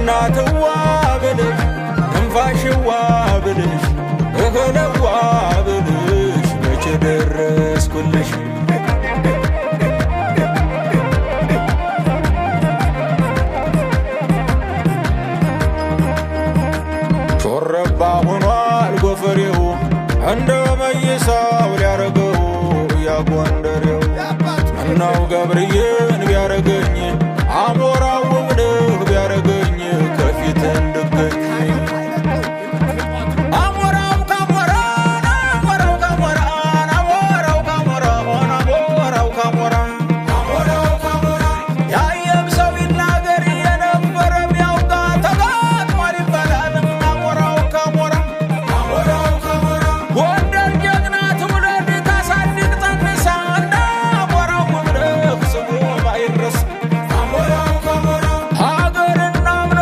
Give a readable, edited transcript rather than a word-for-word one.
እናትዋ ብልሽ ትንፋሽዋ ብልሽ እህልዋ ብልሽ መቼ ደረስኩልሽ ሾረባ ሆኗል ጎፈሬው እንደ መይሳው ሊያረገው ያጎንደሬው ምነው ገብርዬ